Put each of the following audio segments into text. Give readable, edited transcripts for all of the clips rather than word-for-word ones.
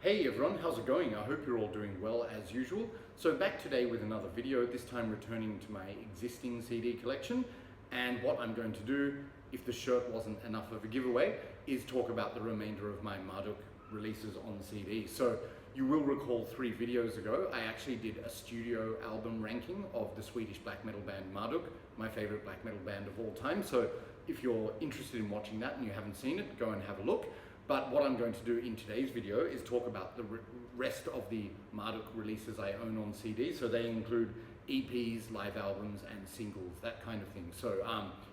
Hey everyone, how's it going? I hope you're all doing well as usual. So back today with another video, this time returning to my existing CD collection. And what I'm going to do, if the shirt wasn't enough of a giveaway, is talk about the remainder of my MARDUK releases on CD. So you will recall 3 videos ago, I actually did a studio album ranking of the Swedish black metal band MARDUK, my favorite black metal band of all time. So if you're interested in watching that and you haven't seen it, go and have a look. But what I'm going to do in today's video is talk about the rest of the MARDUK releases I own on CD. So they include EPs, live albums, and singles, that kind of thing. So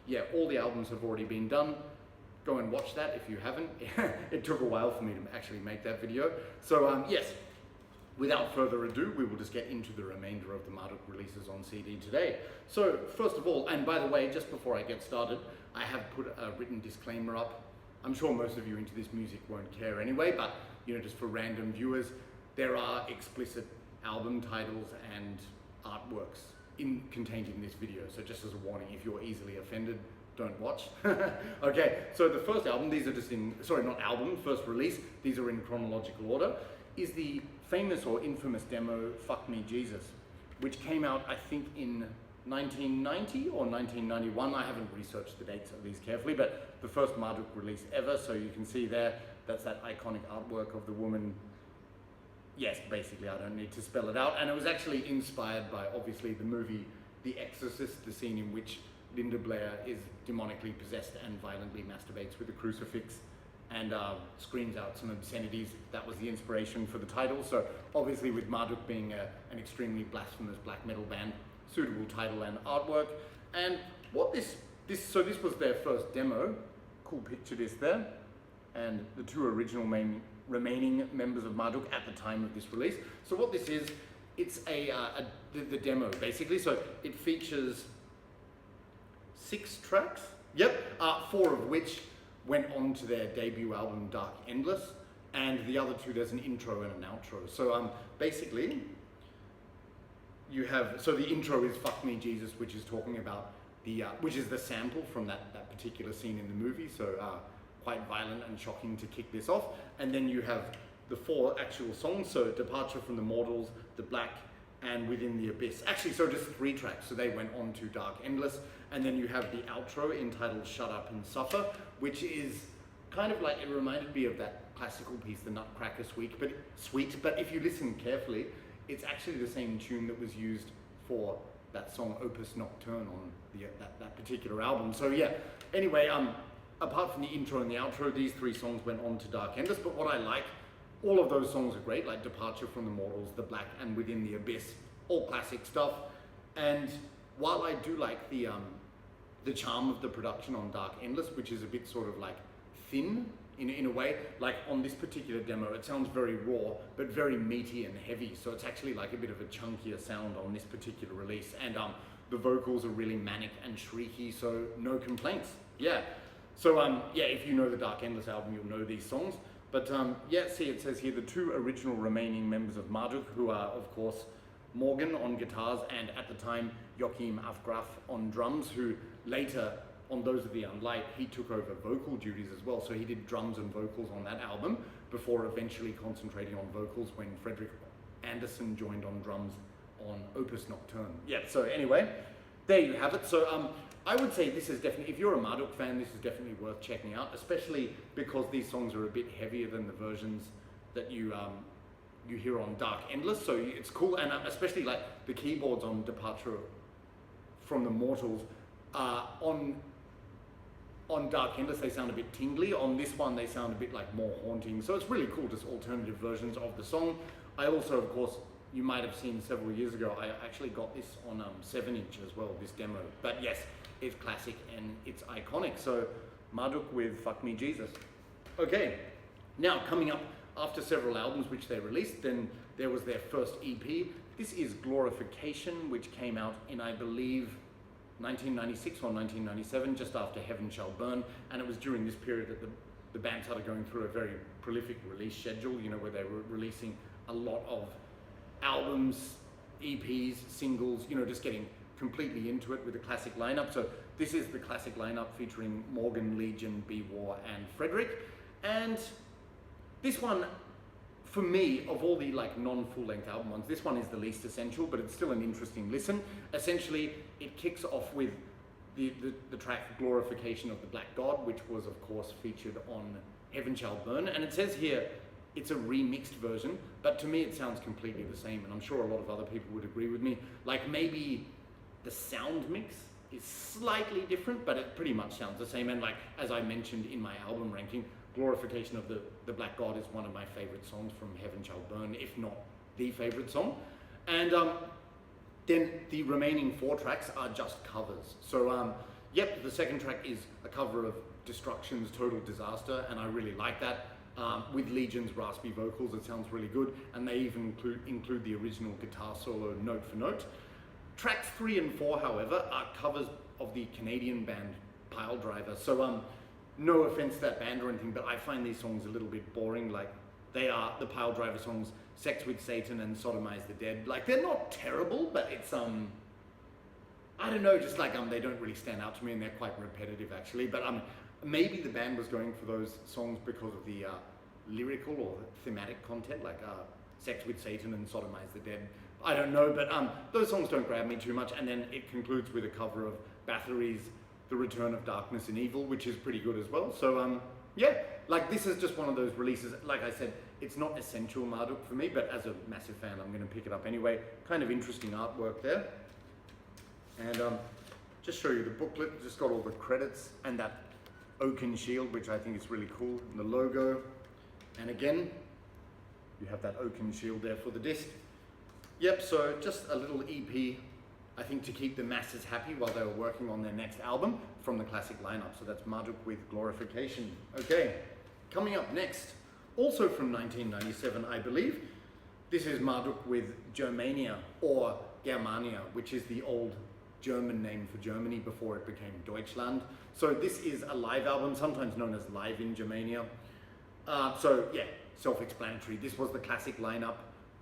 yeah, all the albums have already been done. Go and watch that if you haven't. It took a while for me to actually make that video. So yes, without further ado, we will just get into the remainder of the MARDUK releases on CD today. So first of all, and by the way, just before I get started, I have put a written disclaimer up. I'm sure most of you into this music won't care anyway, but you know, just for random viewers, there are explicit album titles and artworks contained in this video. So just as a warning, if you're easily offended, don't watch. Okay, so the first album, these are just in, sorry, not album, first release, these are in chronological order, is the famous or infamous demo, Fuck Me Jesus, which came out, I think, in 1990 or 1991. I haven't researched the dates of these carefully, but the first MARDUK release ever. So you can see there, that's that iconic artwork of the woman. Yes, basically, I don't need to spell it out. And it was actually inspired by, obviously, the movie The Exorcist, the scene in which Linda Blair is demonically possessed and violently masturbates with a crucifix and screams out some obscenities. That was the inspiration for the title. So obviously, with MARDUK being an extremely blasphemous black metal band, suitable title and artwork. And what this was their first demo. Cool picture this there. And the 2 original remaining members of MARDUK at the time of this release. So what this is, it's the demo basically. So it features 6 tracks. Yep, 4 of which went on to their debut album Dark Endless, and the other 2 there's an intro and an outro. So basically, you have, so the intro is Fuck Me Jesus, which is talking about which is the sample from that particular scene in the movie. So quite violent and shocking to kick this off. And then you have the 4 actual songs. So Departure from the Mortals, The Black, and Within the Abyss. Actually, so just 3 tracks. So they went on to Dark Endless. And then you have the outro entitled Shut Up and Suffer, which is kind of like, it reminded me of that classical piece, the Nutcracker Suite. But if you listen carefully, it's actually the same tune that was used for that song Opus Nocturne on that particular album. So yeah, anyway, apart from the intro and the outro, these 3 songs went on to Dark Endless. But what I like, all of those songs are great, like Departure from the Mortals, The Black, and Within the Abyss, all classic stuff. And while I do like the charm of the production on Dark Endless, which is a bit sort of like thin, in a way, like on this particular demo, it sounds very raw, but very meaty and heavy. So it's actually like a bit of a chunkier sound on this particular release. And the vocals are really manic and shrieky, so no complaints. Yeah. So yeah, if you know the Dark Endless album, you'll know these songs. But yeah, see, it says here the 2 original remaining members of MARDUK, who are, of course, Morgan on guitars and at the time Joachim Afgraf on drums, who later, on Those of the Unlight, he took over vocal duties as well. So he did drums and vocals on that album before eventually concentrating on vocals when Fredrik Andersson joined on drums on Opus Nocturne. Yeah, so anyway, there you have it. So I would say this is definitely, if you're a MARDUK fan, this is definitely worth checking out, especially because these songs are a bit heavier than the versions that you hear on Dark Endless. So it's cool, and especially like the keyboards on Departure from the Mortals, on Dark Endless, they sound a bit tingly. On this one, they sound a bit like more haunting. So it's really cool, just alternative versions of the song. I also, of course, you might have seen several years ago, I actually got this on 7-inch as well, this demo. But yes, it's classic and it's iconic. So MARDUK with Fuck Me Jesus. Okay, now coming up after several albums which they released, then there was their first EP. This is Glorification, which came out in, I believe, 1996 or 1997, just after Heaven Shall Burn, and it was during this period that the band started going through a very prolific release schedule, you know, where they were releasing a lot of albums, EPs, singles, you know, just getting completely into it with the classic lineup. So this is the classic lineup featuring Morgan, Legion, B-War, and Fredrik. And this one, for me, of all the like non-full-length album ones, this one is the least essential, but it's still an interesting listen. Essentially, it kicks off with the track Glorification of the Black God, which was of course featured on Heaven Shall Burn, and it says here it's a remixed version, but to me it sounds completely the same, and I'm sure a lot of other people would agree with me. Like maybe the sound mix is slightly different, but it pretty much sounds the same. And like, as I mentioned in my album ranking, Glorification of the Black God is one of my favorite songs from Heaven Shall Burn, if not the favorite song. And then the remaining 4 tracks are just covers. So yep, the second track is a cover of Destruction's Total Disaster, and I really like that. With Legion's raspy vocals, it sounds really good, and they even include the original guitar solo note for note. Tracks 3 and 4, however, are covers of the Canadian band Piledriver. So no offense to that band or anything, but I find these songs a little bit boring. Like, they are the Piledriver songs, Sex with Satan and Sodomize the Dead. Like, they're not terrible, but it's I don't know, just like they don't really stand out to me, and they're quite repetitive actually. But maybe the band was going for those songs because of the lyrical or thematic content, like Sex with Satan and Sodomize the Dead. I don't know, but those songs don't grab me too much. And then it concludes with a cover of Bathory's The Return of Darkness and Evil, which is pretty good as well. So yeah, like this is just one of those releases. Like I said, it's not essential Marduk for me, but as a massive fan, I'm going to pick it up anyway. Kind of interesting artwork there. And just show you the booklet, just got all the credits and that oaken shield, which I think is really cool, and the logo. And again, you have that oaken shield there for the disc. Yep, so just a little EP, I think, to keep the masses happy while they were working on their next album from the classic lineup. So that's Marduk with Glorification. Okay, coming up next, also from 1997, I believe, this is Marduk with Germania, or Germania, which is the old German name for Germany before it became Deutschland. So this is a live album, sometimes known as Live in Germania. So yeah, self-explanatory. This was the classic lineup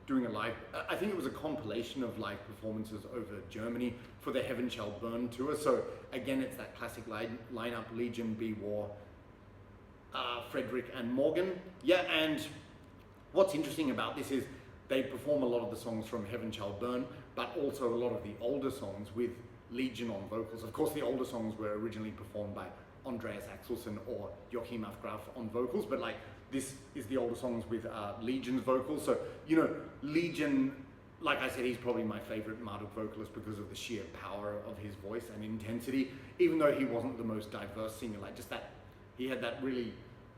doing a live, I think it was a compilation of live performances over Germany for the Heaven Shall Burn tour. So again, it's that classic lineup, Legion, B War, Frederick and Morgan. Yeah, and what's interesting about this is they perform a lot of the songs from Heaven Shall Burn, but also a lot of the older songs with Legion on vocals. Of course, the older songs were originally performed by Andreas Axelsson or Joachim af Graf on vocals, but like this is the older songs with Legion's vocals. So, you know, Legion, like I said, he's probably my favorite Marduk vocalist because of the sheer power of his voice and intensity, even though he wasn't the most diverse singer. Like, just that, he had that really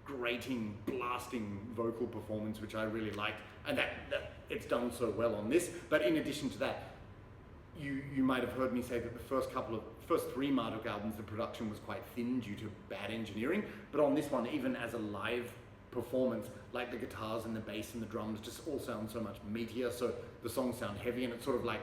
grating, blasting vocal performance, which I really liked, and that it's done so well on this. But in addition to that, you might have heard me say that the first 3 Marduk albums, the production was quite thin due to bad engineering, but on this one, even as a live performance, like the guitars and the bass and the drums just all sound so much meatier, so the songs sound heavy, and it's sort of like,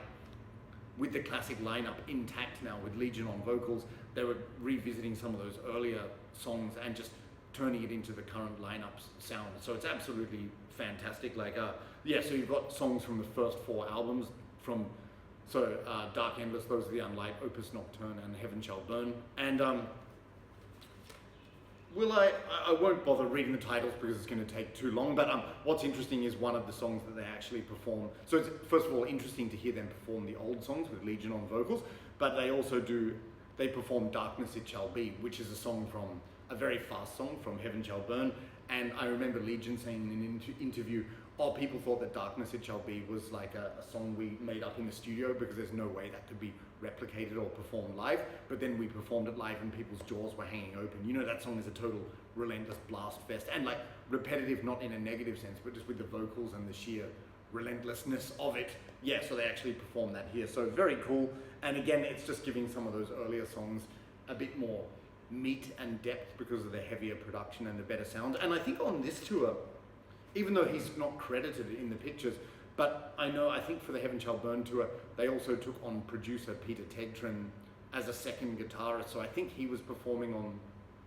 with the classic lineup intact now with Legion on vocals, they were revisiting some of those earlier songs and just turning it into the current lineup's sound. So it's absolutely fantastic. Like, yeah, so you've got songs from the first 4 albums from, so Dark Endless, Those of the Unlight, Opus Nocturne, and Heaven Shall Burn. And I won't bother reading the titles because it's going to take too long, but what's interesting is one of the songs that they actually perform. So it's, first of all, interesting to hear them perform the old songs with Legion on vocals, but they also they perform Darkness It Shall Be, which is a song from, a very fast song from Heaven Shall Burn. And I remember Legion saying in an interview, oh, people thought that Darkness It Shall Be was like a song we made up in the studio because there's no way that could be replicated or performed live. But then we performed it live and people's jaws were hanging open. You know, that song is a total relentless blast fest, and like repetitive, not in a negative sense, but just with the vocals and the sheer relentlessness of it. Yeah, so they actually performed that here. So very cool. And again, it's just giving some of those earlier songs a bit more meat and depth because of the heavier production and the better sound. And I think on this tour, even though he's not credited in the pictures, but I think for the Heaven Shall Burn tour, they also took on producer Peter Tegtren as a second guitarist. So I think he was performing on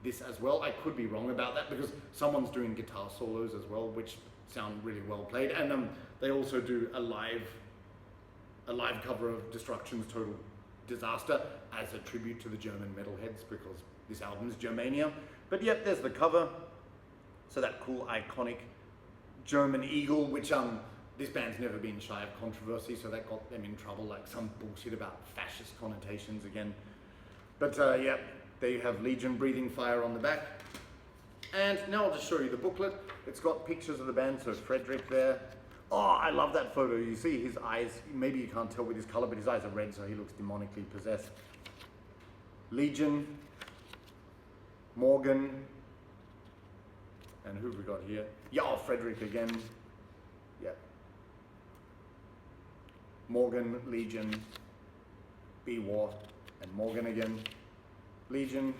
this as well. I could be wrong about that because someone's doing guitar solos as well, which sound really well played. And they also do a live cover of Destruction's Total Disaster as a tribute to the German metalheads because this album is Germania. But yep, there's the cover. So that cool, iconic German Eagle, which this band's never been shy of controversy, so that got them in trouble, like some bullshit about fascist connotations again. But yeah, there you have Legion Breathing Fire on the back. And now I'll just show you the booklet. It's got pictures of the band, so Frederick there. Oh, I love that photo. You see his eyes, maybe you can't tell with his color, but his eyes are red, so he looks demonically possessed. Legion, Morgan, and who have we got here? Yeah, oh, Frederick again. Yeah. Morgan, Legion, B-War, and Morgan again. Legion.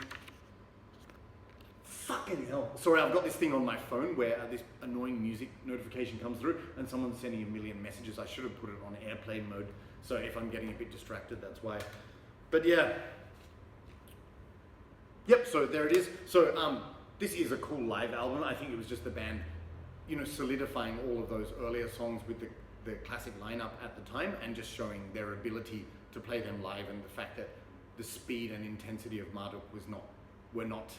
Fucking hell. Sorry, I've got this thing on my phone where this annoying music notification comes through and someone's sending a million messages. I should have put it on airplane mode, so if I'm getting a bit distracted, that's why. But yeah. Yep, so there it is. So this is a cool live album. I think it was just the band, you know, solidifying all of those earlier songs with the classic lineup at the time and just showing their ability to play them live, and the fact that the speed and intensity of Marduk were not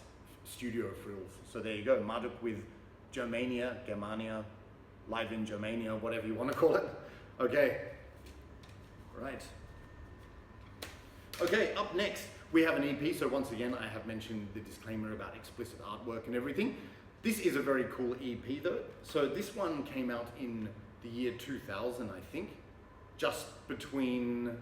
studio frills. So there you go, Marduk with Germania, live in Germania, whatever you want to call it. Okay, right. Okay, up next we have an EP. So once again, I have mentioned the disclaimer about explicit artwork and everything. This is a very cool EP though. So this one came out in the year 2000, I think, just between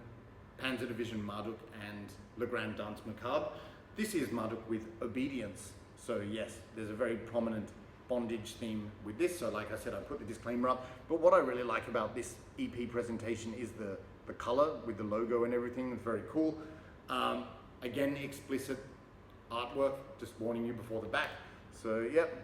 Panzer Division Marduk and Le Grand Dance Macabre. This is Marduk with Obedience. So yes, there's a very prominent bondage theme with this. So like I said, I put the disclaimer up. But what I really like about this EP presentation is the color with the logo and everything. It's very cool. Again, explicit artwork, just warning you before the back. So yep,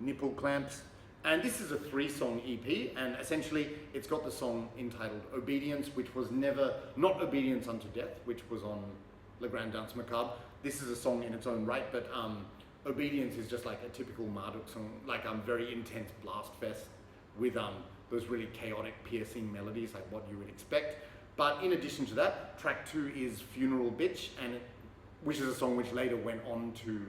nipple clamps. And this is a 3-song EP, and essentially it's got the song entitled Obedience, which was not Obedience Unto Death, which was on Le Grand Dance Macabre. This is a song in its own right, but Obedience is just like a typical Marduk song, like very intense blast fest with those really chaotic, piercing melodies, like what you would expect. But in addition to that, track 2 is Funeral Bitch, which is a song which later went on to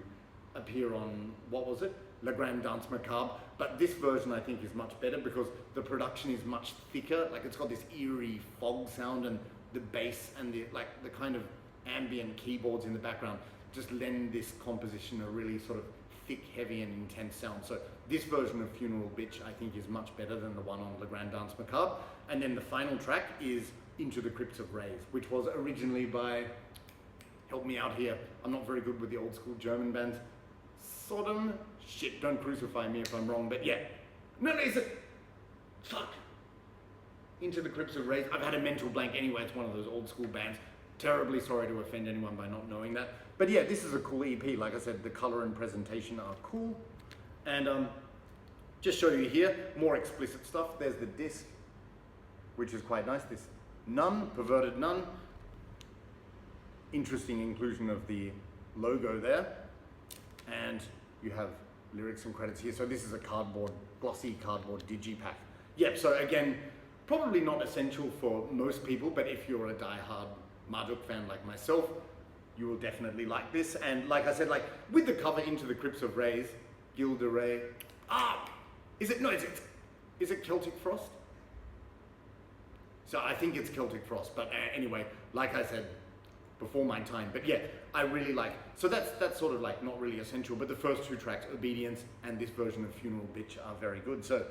appear on, what was it? Le Grand Dance Macabre. But this version I think is much better because the production is much thicker. Like it's got this eerie fog sound, and the bass and the kind of ambient keyboards in the background just lend this composition a really sort of thick, heavy and intense sound. So this version of Funeral Bitch I think is much better than the one on Le Grand Dance Macabre. And then the final track is Into the Crypts of Rays, which was originally by, help me out here, I'm not very good with the old school German bands. Sodom? Shit, don't crucify me if I'm wrong, but yeah. No, is it? Fuck. Into the Crypts of Rays. I've had a mental blank anyway, it's one of those old school bands. Terribly sorry to offend anyone by not knowing that. But yeah, this is a cool EP. Like I said, the color and presentation are cool. And just show you here, more explicit stuff. There's the disc, which is quite nice. This nun, perverted nun. Interesting inclusion of the logo there. And you have lyrics and credits here. So this is a glossy cardboard digipack. Yep, so again, probably not essential for most people, but if you're a die-hard Marduk fan like myself, you will definitely like this. And like I said, like with the cover Into the Crypts of Rays, Gilda Ray. Is it Celtic Frost? So I think it's Celtic Frost, but anyway, like I said, before my time. But yeah, I really like, so that's sort of like not really essential, but the first 2 tracks, Obedience and this version of Funeral Bitch, are very good. So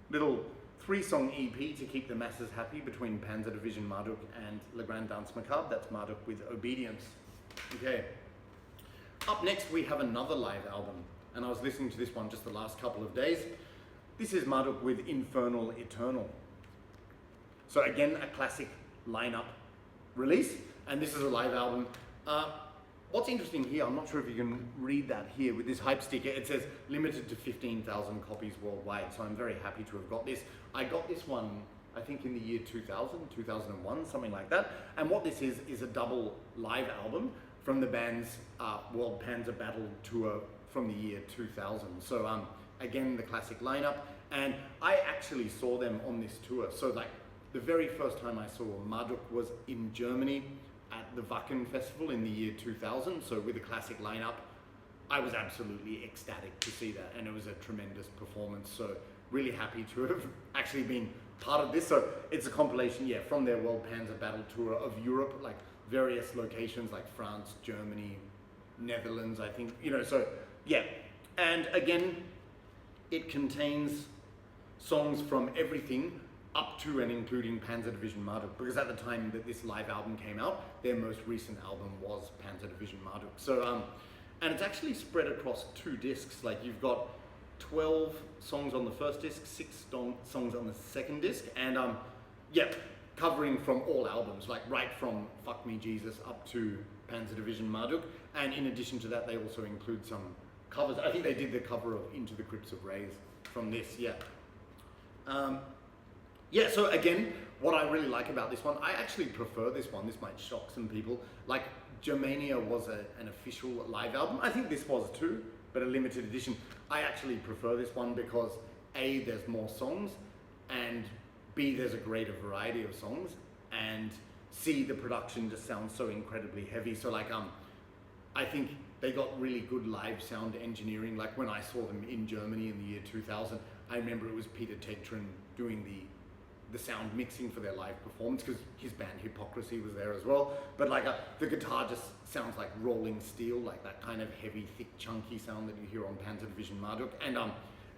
little 3-song EP to keep the masses happy between Panzer Division Marduk and Le Grand Dance Macabre. That's Marduk with Obedience. Okay. Up next we have another live album, and I was listening to this one just the last couple of days. This is Marduk with Infernal Eternal. So again, a classic lineup release, and this is a live album. What's interesting here, I'm not sure if you can read that here with this hype sticker, it says limited to 15,000 copies worldwide, so I'm very happy to have got this. I got this one, I think in the year 2000, 2001, something like that, and what this is a double live album from the band's World Panzer Battle Tour from the year 2000. So again, the classic lineup, and I actually saw them on this tour. So like the very first time I saw Marduk was in Germany at the Wacken Festival in the year 2000. So with a classic lineup, I was absolutely ecstatic to see that, and it was a tremendous performance. So really happy to have actually been part of this. So it's a compilation, yeah, from their World Panzer Battle Tour of Europe, like various locations like France, Germany, Netherlands, I think, you know, so yeah. And again, it contains songs from everything up to and including Panzer Division Marduk, because at the time that this live album came out, their most recent album was Panzer Division Marduk. So, and it's actually spread across 2 discs. Like you've got 12 songs on the first disc, 6 songs on the second disc, and yeah, covering from all albums, like right from Fuck Me Jesus up to Panzer Division Marduk. And in addition to that, they also include some covers. I think they did the cover of Into the Crypts of Rays from this, yeah. Yeah, so again, what I really like about this one, I actually prefer this one. This might shock some people. Like, Germania was an official live album. I think this was too, but a limited edition. I actually prefer this one because A, there's more songs, and B, there's a greater variety of songs, and C, the production just sounds so incredibly heavy. So like, I think they got really good live sound engineering. Like when I saw them in Germany in the year 2000, I remember it was Peter Tegtren doing the sound mixing for their live performance, because his band Hypocrisy was there as well. But like the guitar just sounds like rolling steel, like that kind of heavy, thick, chunky sound that you hear on Panzer Division Marduk. And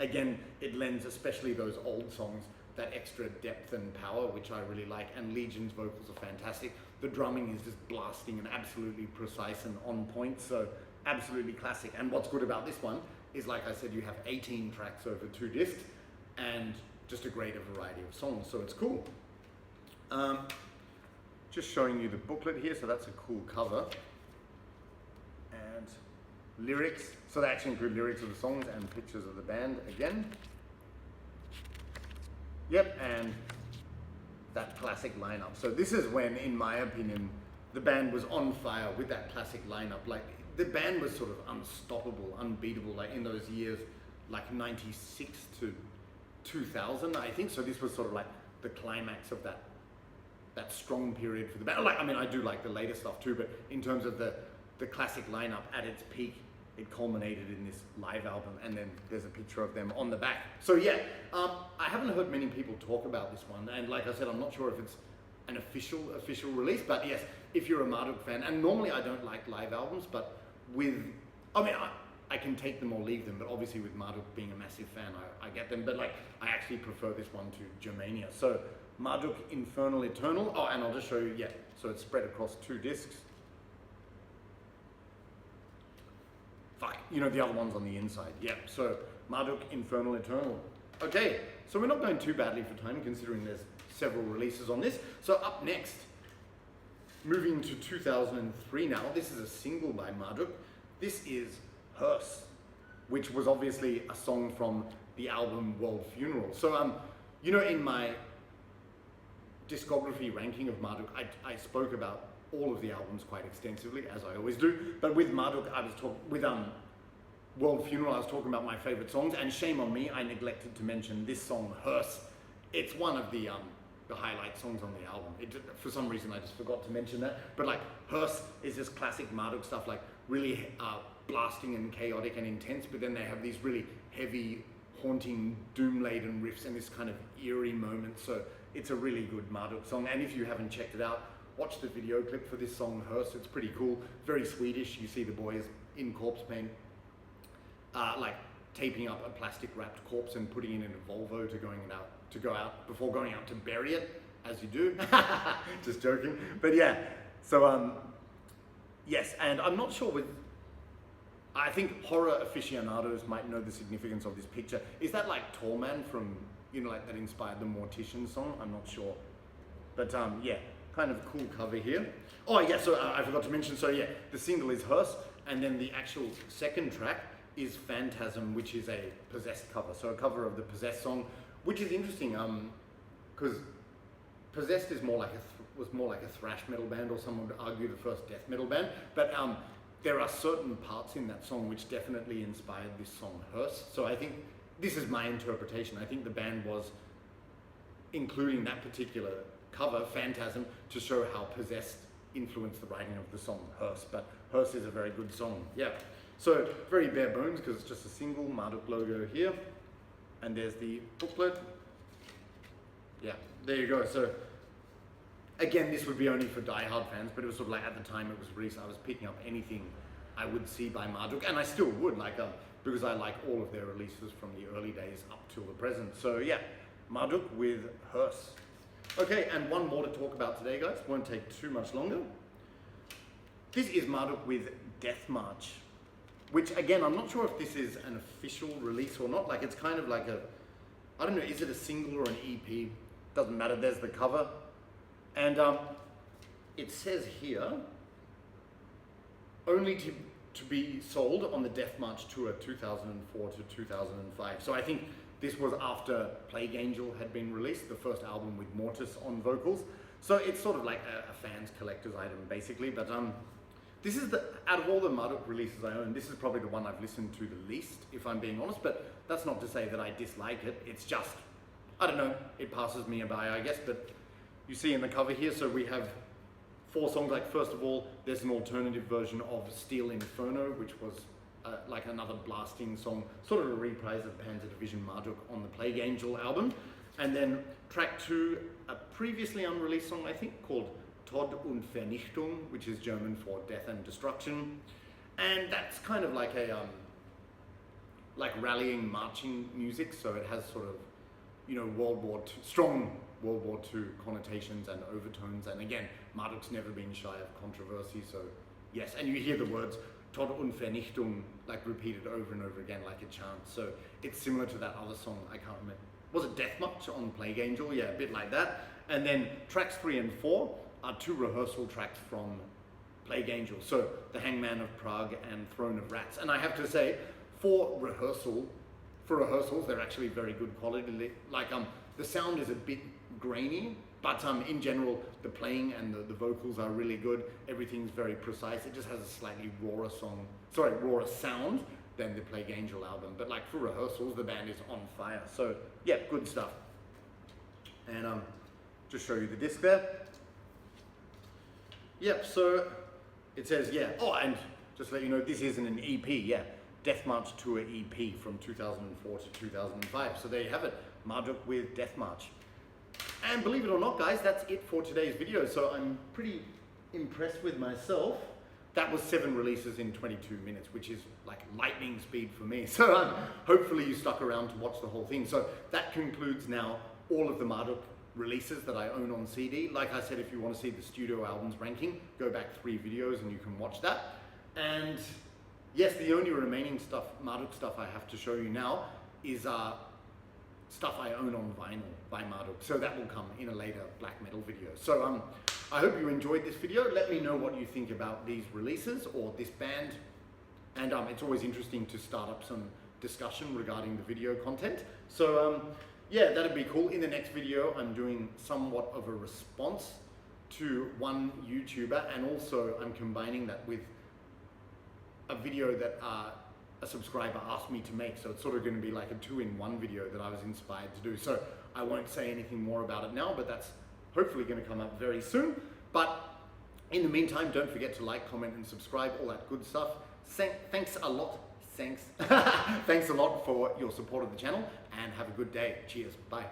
again, it lends, especially those old songs, that extra depth and power, which I really like. And Legion's vocals are fantastic. The drumming is just blasting and absolutely precise and on point, so absolutely classic. And what's good about this one is, like I said, you have 18 tracks over 2 discs and just a greater variety of songs, so it's cool. Just showing you the booklet here, so that's a cool cover. And lyrics, so they actually include lyrics of the songs and pictures of the band again. Yep, and that classic lineup. So this is when, in my opinion, the band was on fire with that classic lineup. Like, the band was sort of unstoppable, unbeatable, like in those years, like 96 to 2000, I think. So this was sort of like the climax of that strong period for the band. Like, I mean, I do like the later stuff too, but in terms of the classic lineup at its peak, it culminated in this live album, and then there's a picture of them on the back. So yeah, I haven't heard many people talk about this one, and like I said, I'm not sure if it's an official release, but yes, if you're a Marduk fan, and normally I don't like live albums, but I can take them or leave them, but obviously with Marduk being a massive fan, I get them, but like, I actually prefer this one to Germania. So Marduk Infernal Eternal, oh, and I'll just show you, yeah, so it's spread across 2 discs. Fuck, you know, the other one's on the inside, yeah, so Marduk Infernal Eternal. Okay, so we're not going too badly for time, considering there's several releases on this. So up next, moving to 2003 now, this is a single by Marduk. This is Hearse, which was obviously a song from the album World Funeral. So, you know, in my discography ranking of Marduk, I spoke about all of the albums quite extensively, as I always do. But with Marduk, I was talking, with World Funeral, I was talking about my favorite songs, and shame on me, I neglected to mention this song, Hearse. It's one of the highlight songs on the album. For some reason, I just forgot to mention that. But like, Hearse is just classic Marduk stuff, like really blasting and chaotic and intense, but then they have these really heavy, haunting, doom-laden riffs and this kind of eerie moment. So it's a really good Marduk song, and if you haven't checked it out, watch the video clip for this song, Hearse. It's pretty cool, very Swedish. You see the boys in corpse paint, like taping up a plastic wrapped corpse and putting it in a Volvo to go out before going out to bury it, as you do. Just joking. But yeah, so yes, and I'm not sure I think horror aficionados might know the significance of this picture. Is that like Tall Man from, you know, like that inspired the Mortician song? I'm not sure. But yeah, kind of cool cover here. Oh yeah, so I forgot to mention, so yeah, the single is Hearse, and then the actual second track is Phantasm, which is a Possessed cover. So a cover of the Possessed song, which is interesting, because Possessed is was more like a thrash metal band, or someone would argue the first death metal band. But there are certain parts in that song which definitely inspired this song, Hearse. So I think, this is my interpretation, I think the band was including that particular cover, Phantasm, to show how Possessed influenced the writing of the song, Hearse. But Hearse is a very good song, yeah. So very bare bones, because it's just a single, Marduk logo here. And there's the booklet. Yeah, there you go. So again, this would be only for die-hard fans, but it was sort of like at the time it was released, I was picking up anything I would see by Marduk, and I still would, like, because I like all of their releases from the early days up till the present. So yeah, Marduk with Hearse. Okay, and one more to talk about today, guys. Won't take too much longer. This is Marduk with Deathmarch, which again, I'm not sure if this is an official release or not. Like, it's kind of like a, I don't know, is it a single or an EP? Doesn't matter, there's the cover. And it says here, only to be sold on the Deathmarch tour 2004 to 2005. So I think this was after Plague Angel had been released, the first album with Mortis on vocals. So it's sort of like a fan's collector's item, basically. But this is out of all the Marduk releases I own, this is probably the one I've listened to the least, if I'm being honest. But that's not to say that I dislike it. It's just, I don't know, it passes me by, I guess. But you see in the cover here, so we have 4 songs. Like, first of all, there's an alternative version of Steel Inferno, which was like another blasting song, sort of a reprise of Panzer Division Marduk on the Plague Angel album. And then track 2, a previously unreleased song, I think, called Tod und Vernichtung, which is German for death and destruction. And that's kind of like a like rallying marching music, so it has sort of, you know, strong World War II connotations and overtones. And again, Marduk's never been shy of controversy, so yes. And you hear the words Tod und Vernichtung like repeated over and over again like a chant. So it's similar to that other song, I can't remember. Was it Deathmarch on Plague Angel? Yeah, a bit like that. And then tracks 3 and 4 are 2 rehearsal tracks from Plague Angel. So The Hangman of Prague and Throne of Rats. And I have to say, for rehearsals, they're actually very good quality. Like, the sound is a bit grainy, but in general, the playing and the vocals are really good. Everything's very precise. It just has a slightly rawer sound than the Plague Angel album. But like, for rehearsals, the band is on fire. So yeah, good stuff. And just show you the disc there. Yep, so it says, yeah, oh, and just to let you know, this isn't an EP, yeah. Deathmarch Tour EP from 2004 to 2005. So there you have it, Marduk with Deathmarch. And believe it or not, guys, that's it for today's video. So I'm pretty impressed with myself. That was 7 releases in 22 minutes, which is like lightning speed for me. So hopefully you stuck around to watch the whole thing. So that concludes now all of the Marduk releases that I own on CD. Like I said, if you want to see the studio albums ranking, go back 3 videos and you can watch that. And yes, the only remaining stuff, Marduk stuff I have to show you now is stuff I own on vinyl by Marduk. So that will come in a later black metal video. So I hope you enjoyed this video. Let me know what you think about these releases or this band. And it's always interesting to start up some discussion regarding the video content. So yeah, that'd be cool. In the next video, I'm doing somewhat of a response to one YouTuber, and also I'm combining that with a video that a subscriber asked me to make. So it's sort of going to be like a 2-in-1 video that I was inspired to do. So I won't say anything more about it now, but that's hopefully going to come up very soon. But in the meantime, don't forget to like, comment, and subscribe, all that good stuff. Thanks a lot. Thanks a lot for your support of the channel, and have a good day. Cheers. Bye.